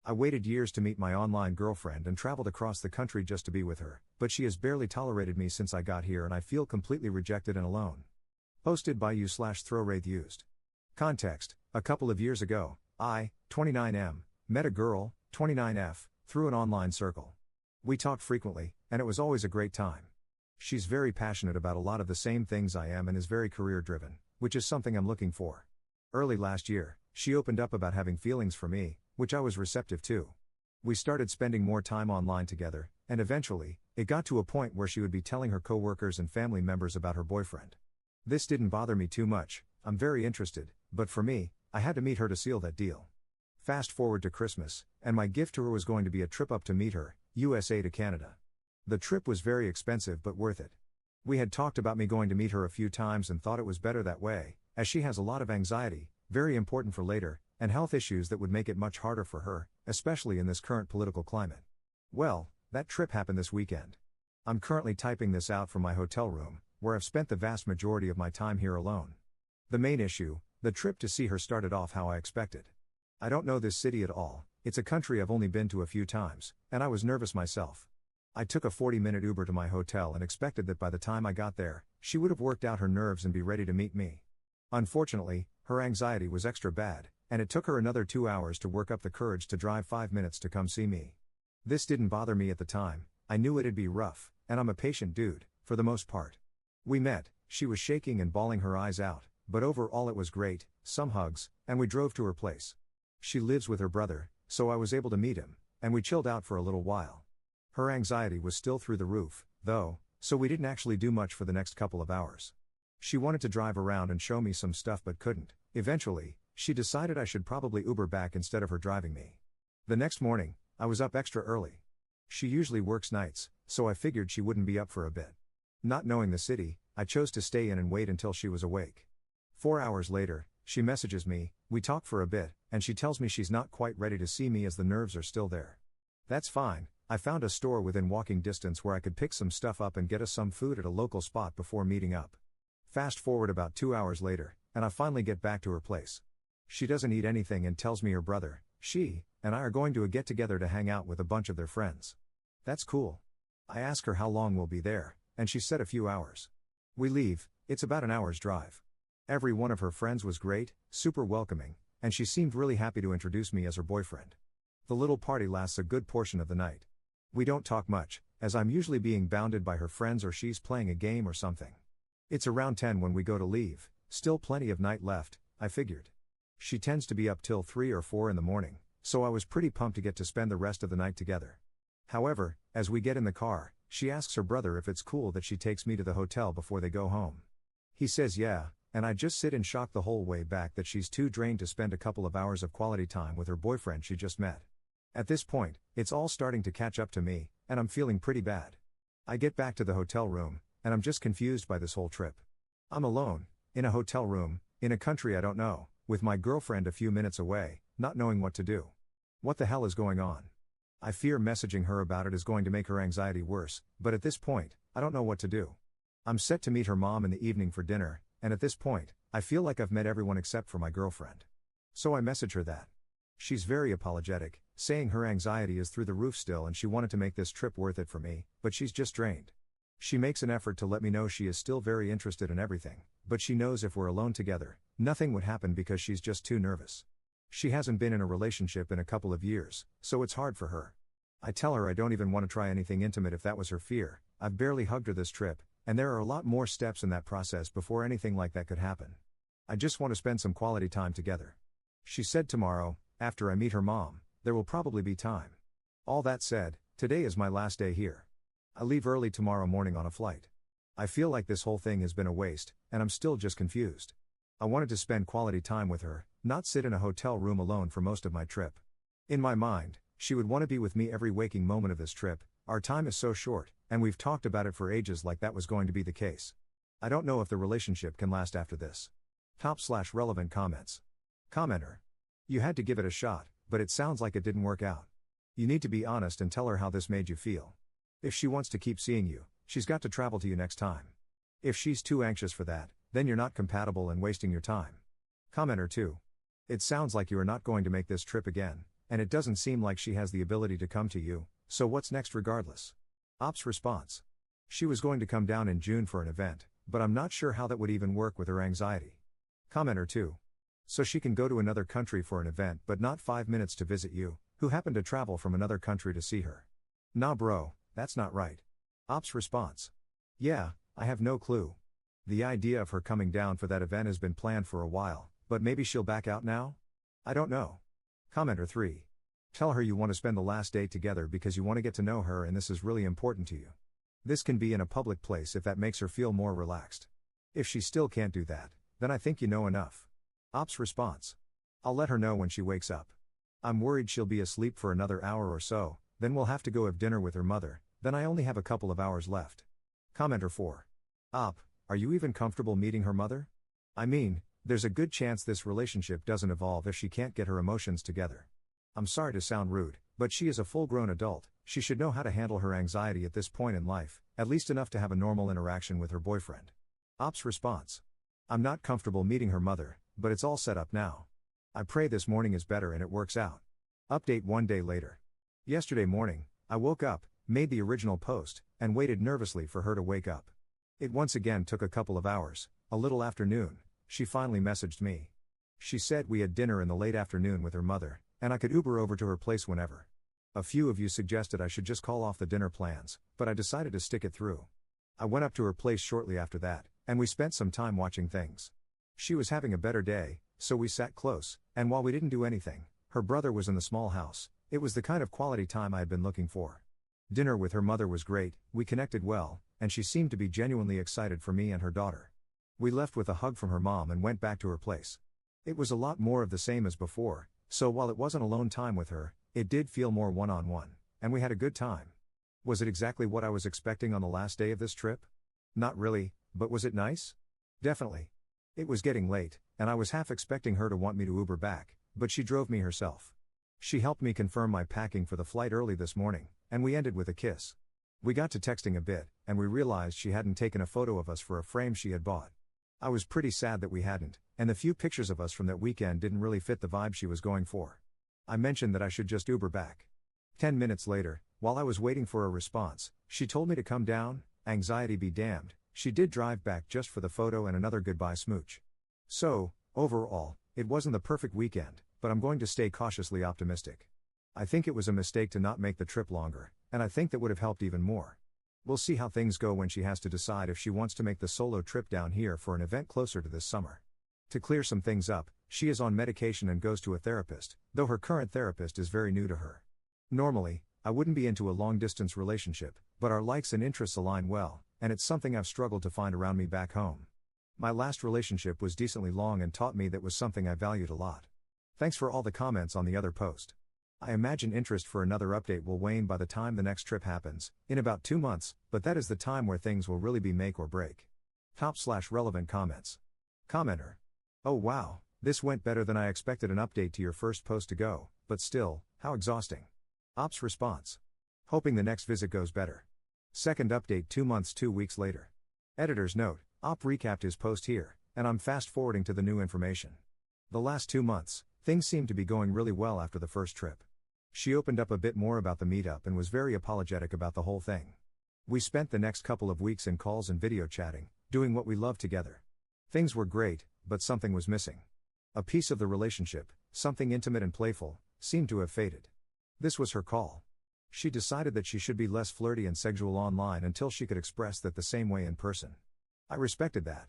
I waited years to meet my online girlfriend and traveled across the country just to be with her, but she has barely tolerated me since I got here and I feel completely rejected and alone. Posted by you/throwwraith used. Context: a couple of years ago, I, 29M, met a girl, 29F, through an online circle. We talked frequently, and it was always a great time. She's very passionate about a lot of the same things I am and is very career-driven, which is something I'm looking for. Early last year, she opened up about having feelings for me, which I was receptive to. We started spending more time online together, and eventually, it got to a point where she would be telling her coworkers and family members about her boyfriend. This didn't bother me too much. I'm very interested, but for me, I had to meet her to seal that deal. Fast forward to Christmas, and my gift to her was going to be a trip up to meet her, USA to Canada. The trip was very expensive but worth it. We had talked about me going to meet her a few times and thought it was better that way, as she has a lot of anxiety, very important for later, and health issues that would make it much harder for her, especially in this current political climate. Well, that trip happened this weekend. I'm currently typing this out from my hotel room, where I've spent the vast majority of my time here alone. The main issue: the trip to see her started off how I expected. I don't know this city at all, it's a country I've only been to a few times, and I was nervous myself. I took a 40-minute Uber to my hotel and expected that by the time I got there, she would have worked out her nerves and be ready to meet me. Unfortunately, her anxiety was extra bad, and it took her another 2 hours to work up the courage to drive 5 minutes to come see me. This didn't bother me at the time. I knew it'd be rough, and I'm a patient dude, for the most part. We met, she was shaking and bawling her eyes out, but overall it was great, some hugs, and we drove to her place. She lives with her brother, so I was able to meet him, and we chilled out for a little while. Her anxiety was still through the roof, though, so we didn't actually do much for the next couple of hours. She wanted to drive around and show me some stuff but couldn't. Eventually, she decided I should probably Uber back instead of her driving me. The next morning, I was up extra early. She usually works nights, so I figured she wouldn't be up for a bit. Not knowing the city, I chose to stay in and wait until she was awake. 4 hours later, she messages me, we talk for a bit, and she tells me she's not quite ready to see me as the nerves are still there. That's fine. I found a store within walking distance where I could pick some stuff up and get us some food at a local spot before meeting up. Fast forward about 2 hours later, and I finally get back to her place. She doesn't eat anything and tells me her brother, she, and I are going to a get-together to hang out with a bunch of their friends. That's cool. I ask her how long we'll be there, and she said a few hours. We leave, it's about an hour's drive. Every one of her friends was great, super welcoming, and she seemed really happy to introduce me as her boyfriend. The little party lasts a good portion of the night. We don't talk much, as I'm usually being bounded by her friends or she's playing a game or something. It's around 10 when we go to leave, still plenty of night left, I figured. She tends to be up till 3 or 4 in the morning, so I was pretty pumped to get to spend the rest of the night together. However, as we get in the car, she asks her brother if it's cool that she takes me to the hotel before they go home. He says yeah, and I just sit in shock the whole way back that she's too drained to spend a couple of hours of quality time with her boyfriend she just met. At this point, it's all starting to catch up to me, and I'm feeling pretty bad. I get back to the hotel room, and I'm just confused by this whole trip. I'm alone, in a hotel room, in a country I don't know, with my girlfriend a few minutes away, not knowing what to do. What the hell is going on? I fear messaging her about it is going to make her anxiety worse, but at this point, I don't know what to do. I'm set to meet her mom in the evening for dinner, and at this point, I feel like I've met everyone except for my girlfriend. So I message her that. She's very apologetic, saying her anxiety is through the roof still and she wanted to make this trip worth it for me, but she's just drained. She makes an effort to let me know she is still very interested in everything, but she knows if we're alone together, nothing would happen because she's just too nervous. She hasn't been in a relationship in a couple of years, so it's hard for her. I tell her I don't even want to try anything intimate if that was her fear. I've barely hugged her this trip, and there are a lot more steps in that process before anything like that could happen. I just want to spend some quality time together. She said tomorrow, after I meet her mom, there will probably be time. All that said, today is my last day here. I leave early tomorrow morning on a flight. I feel like this whole thing has been a waste, and I'm still just confused. I wanted to spend quality time with her, not sit in a hotel room alone for most of my trip. In my mind, she would want to be with me every waking moment of this trip. Our time is so short, and we've talked about it for ages like that was going to be the case. I don't know if the relationship can last after this. Top/relevant comments. Commenter. You had to give it a shot, but it sounds like it didn't work out. You need to be honest and tell her how this made you feel. If she wants to keep seeing you, she's got to travel to you next time. If she's too anxious for that, then you're not compatible and wasting your time. Commenter 2. It sounds like you are not going to make this trip again, and it doesn't seem like she has the ability to come to you, so what's next regardless? Ops response. She was going to come down in June for an event, but I'm not sure how that would even work with her anxiety. Commenter 2. So she can go to another country for an event but not 5 minutes to visit you, who happen to travel from another country to see her. Nah bro, that's not right. Ops response. Yeah, I have no clue. The idea of her coming down for that event has been planned for a while, but maybe she'll back out now? I don't know. Commenter 3. Tell her you want to spend the last day together because you want to get to know her and this is really important to you. This can be in a public place if that makes her feel more relaxed. If she still can't do that, then I think you know enough. Ops response. I'll let her know when she wakes up. I'm worried she'll be asleep for another hour or so, then we'll have to go have dinner with her mother, then I only have a couple of hours left. Commenter 4. Op, are you even comfortable meeting her mother? I mean, there's a good chance this relationship doesn't evolve if she can't get her emotions together. I'm sorry to sound rude, but she is a full-grown adult, she should know how to handle her anxiety at this point in life, at least enough to have a normal interaction with her boyfriend. Ops response. I'm not comfortable meeting her mother, but it's all set up now. I pray this morning is better and it works out. Update 1 day later. Yesterday morning, I woke up, made the original post, and waited nervously for her to wake up. It once again took a couple of hours, a little after noon, she finally messaged me. She said we had dinner in the late afternoon with her mother, and I could Uber over to her place whenever. A few of you suggested I should just call off the dinner plans, but I decided to stick it through. I went up to her place shortly after that, and we spent some time watching things. She was having a better day, so we sat close, and while we didn't do anything, her brother was in the small house. It was the kind of quality time I had been looking for. Dinner with her mother was great, we connected well, and she seemed to be genuinely excited for me and her daughter. We left with a hug from her mom and went back to her place. It was a lot more of the same as before, so while it wasn't alone time with her, it did feel more one-on-one, and we had a good time. Was it exactly what I was expecting on the last day of this trip? Not really, but was it nice? Definitely. It was getting late, and I was half expecting her to want me to Uber back, but she drove me herself. She helped me confirm my packing for the flight early this morning, and we ended with a kiss. We got to texting a bit, and we realized she hadn't taken a photo of us for a frame she had bought. I was pretty sad that we hadn't, and the few pictures of us from that weekend didn't really fit the vibe she was going for. I mentioned that I should just Uber back. 10 minutes later, while I was waiting for a response, she told me to come down, anxiety be damned, she did drive back just for the photo and another goodbye smooch. So, overall, it wasn't the perfect weekend, but I'm going to stay cautiously optimistic. I think it was a mistake to not make the trip longer, and I think that would have helped even more. We'll see how things go when she has to decide if she wants to make the solo trip down here for an event closer to this summer. To clear some things up, she is on medication and goes to a therapist, though her current therapist is very new to her. Normally, I wouldn't be into a long-distance relationship, but our likes and interests align well, and it's something I've struggled to find around me back home. My last relationship was decently long and taught me that was something I valued a lot. Thanks for all the comments on the other post. I imagine interest for another update will wane by the time the next trip happens, in about 2 months, but that is the time where things will really be make or break. Top/relevant comments. Commenter. Oh wow, this went better than I expected. An update to your first post to go, but still, how exhausting. Ops response. Hoping the next visit goes better. Second update 2 months 2 weeks later. Editor's note, Op recapped his post here, and I'm fast forwarding to the new information. The last 2 months, things seemed to be going really well after the first trip. She opened up a bit more about the meetup and was very apologetic about the whole thing. We spent the next couple of weeks in calls and video chatting, doing what we love together. Things were great, but something was missing. A piece of the relationship, something intimate and playful, seemed to have faded. This was her call. She decided that she should be less flirty and sexual online until she could express that the same way in person. I respected that.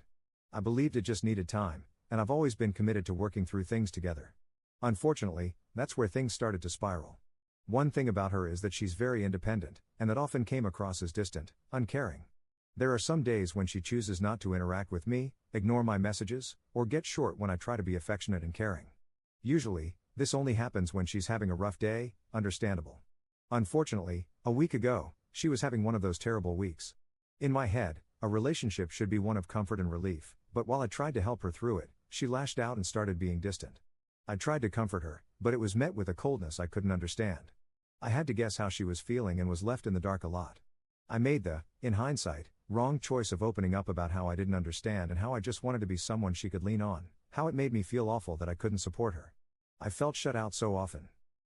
I believed it just needed time, and I've always been committed to working through things together. Unfortunately, that's where things started to spiral. One thing about her is that she's very independent, and that often came across as distant, uncaring. There are some days when she chooses not to interact with me, ignore my messages, or get short when I try to be affectionate and caring. Usually, this only happens when she's having a rough day, understandable. Unfortunately, a week ago, she was having one of those terrible weeks. In my head, a relationship should be one of comfort and relief, but while I tried to help her through it, she lashed out and started being distant. I tried to comfort her, but it was met with a coldness I couldn't understand. I had to guess how she was feeling and was left in the dark a lot. I made the, in hindsight, wrong choice of opening up about how I didn't understand and how I just wanted to be someone she could lean on, how it made me feel awful that I couldn't support her. I felt shut out so often.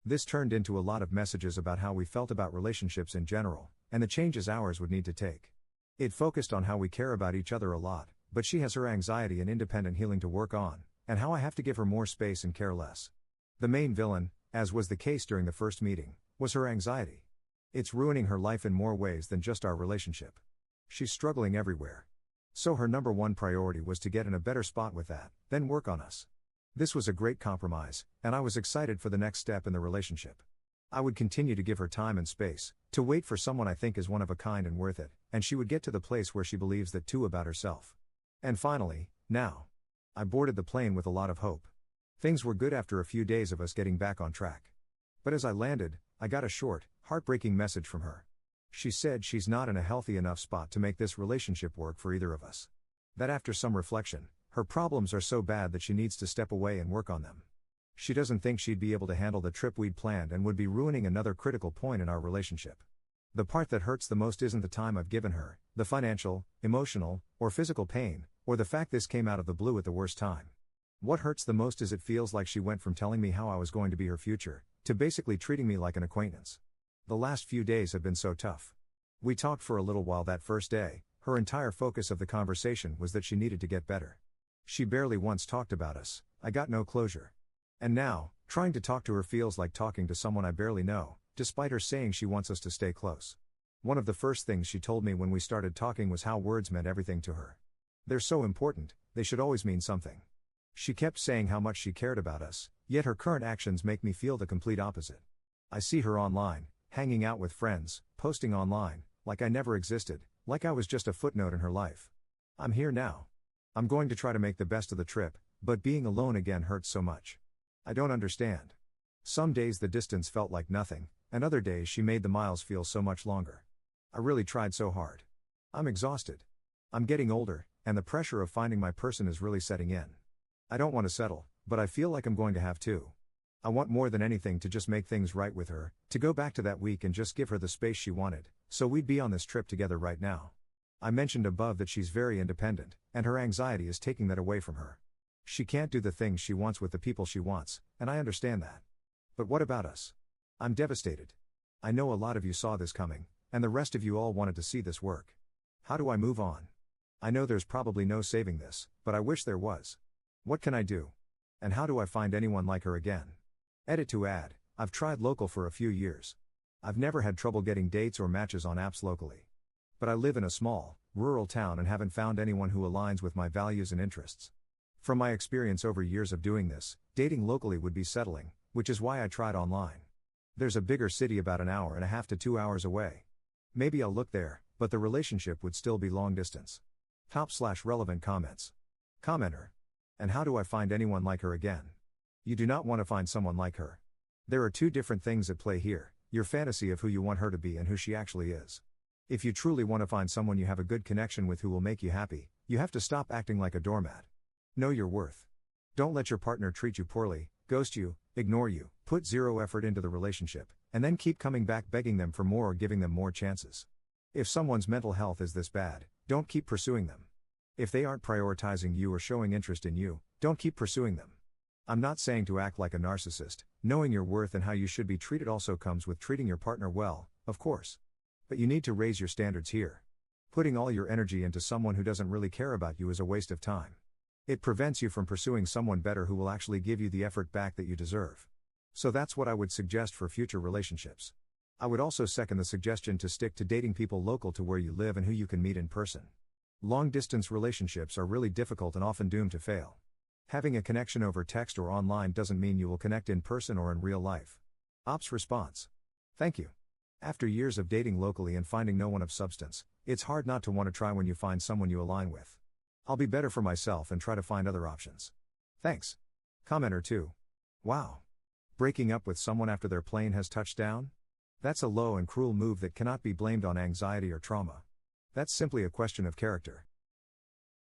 This turned into a lot of messages about how we felt about relationships in general, and the changes ours would need to take. It focused on how we care about each other a lot, but she has her anxiety and independent healing to work on, and how I have to give her more space and care less. The main villain, as was the case during the first meeting, was her anxiety. It's ruining her life in more ways than just our relationship. She's struggling everywhere. So her number one priority was to get in a better spot with that, then work on us. This was a great compromise, and I was excited for the next step in the relationship. I would continue to give her time and space, to wait for someone I think is one of a kind and worth it, and she would get to the place where she believes that too about herself. And finally, now. I boarded the plane with a lot of hope. Things were good after a few days of us getting back on track. But as I landed, I got a short, heartbreaking message from her. She said she's not in a healthy enough spot to make this relationship work for either of us. That after some reflection, her problems are so bad that she needs to step away and work on them. She doesn't think she'd be able to handle the trip we'd planned and would be ruining another critical point in our relationship. The part that hurts the most isn't the time I've given her, the financial, emotional, or physical pain, or the fact this came out of the blue at the worst time. What hurts the most is it feels like she went from telling me how I was going to be her future, to basically treating me like an acquaintance. The last few days have been so tough. We talked for a little while that first day. Her entire focus of the conversation was that she needed to get better. She barely once talked about us. I got no closure. And now, trying to talk to her feels like talking to someone I barely know, despite her saying she wants us to stay close. One of the first things she told me when we started talking was how words meant everything to her. They're so important, they should always mean something. She kept saying how much she cared about us, yet her current actions make me feel the complete opposite. I see her online, hanging out with friends, posting online, like I never existed, like I was just a footnote in her life. I'm here now. I'm going to try to make the best of the trip, but being alone again hurts so much. I don't understand. Some days the distance felt like nothing, and other days she made the miles feel so much longer. I really tried so hard. I'm exhausted. I'm getting older, and the pressure of finding my person is really setting in. I don't want to settle, but I feel like I'm going to have to. I want more than anything to just make things right with her, to go back to that week and just give her the space she wanted, so we'd be on this trip together right now. I mentioned above that she's very independent, and her anxiety is taking that away from her. She can't do the things she wants with the people she wants, and I understand that. But what about us? I'm devastated. I know a lot of you saw this coming, and the rest of you all wanted to see this work. How do I move on? I know there's probably no saving this, but I wish there was. What can I do? And how do I find anyone like her again? Edit to add, I've tried local for a few years. I've never had trouble getting dates or matches on apps locally. But I live in a small, rural town and haven't found anyone who aligns with my values and interests. From my experience over years of doing this, dating locally would be settling, which is why I tried online. There's a bigger city about an hour and a half to 2 hours away. Maybe I'll look there, but the relationship would still be long distance. Top/relevant comments. Commenter. And how do I find anyone like her again? You do not want to find someone like her. There are two different things at play here, your fantasy of who you want her to be and who she actually is. If you truly want to find someone you have a good connection with who will make you happy, you have to stop acting like a doormat. Know your worth. Don't let your partner treat you poorly, ghost you, ignore you, put zero effort into the relationship, and then keep coming back begging them for more or giving them more chances. If someone's mental health is this bad, don't keep pursuing them. If they aren't prioritizing you or showing interest in you, don't keep pursuing them. I'm not saying to act like a narcissist. Knowing your worth and how you should be treated also comes with treating your partner well, of course. But you need to raise your standards here. Putting all your energy into someone who doesn't really care about you is a waste of time. It prevents you from pursuing someone better who will actually give you the effort back that you deserve. So that's what I would suggest for future relationships. I would also second the suggestion to stick to dating people local to where you live and who you can meet in person. Long-distance relationships are really difficult and often doomed to fail. Having a connection over text or online doesn't mean you will connect in person or in real life. Ops response. Thank you. After years of dating locally and finding no one of substance, it's hard not to want to try when you find someone you align with. I'll be better for myself and try to find other options. Thanks. Commenter 2. Wow. Breaking up with someone after their plane has touched down? That's a low and cruel move that cannot be blamed on anxiety or trauma. That's simply a question of character.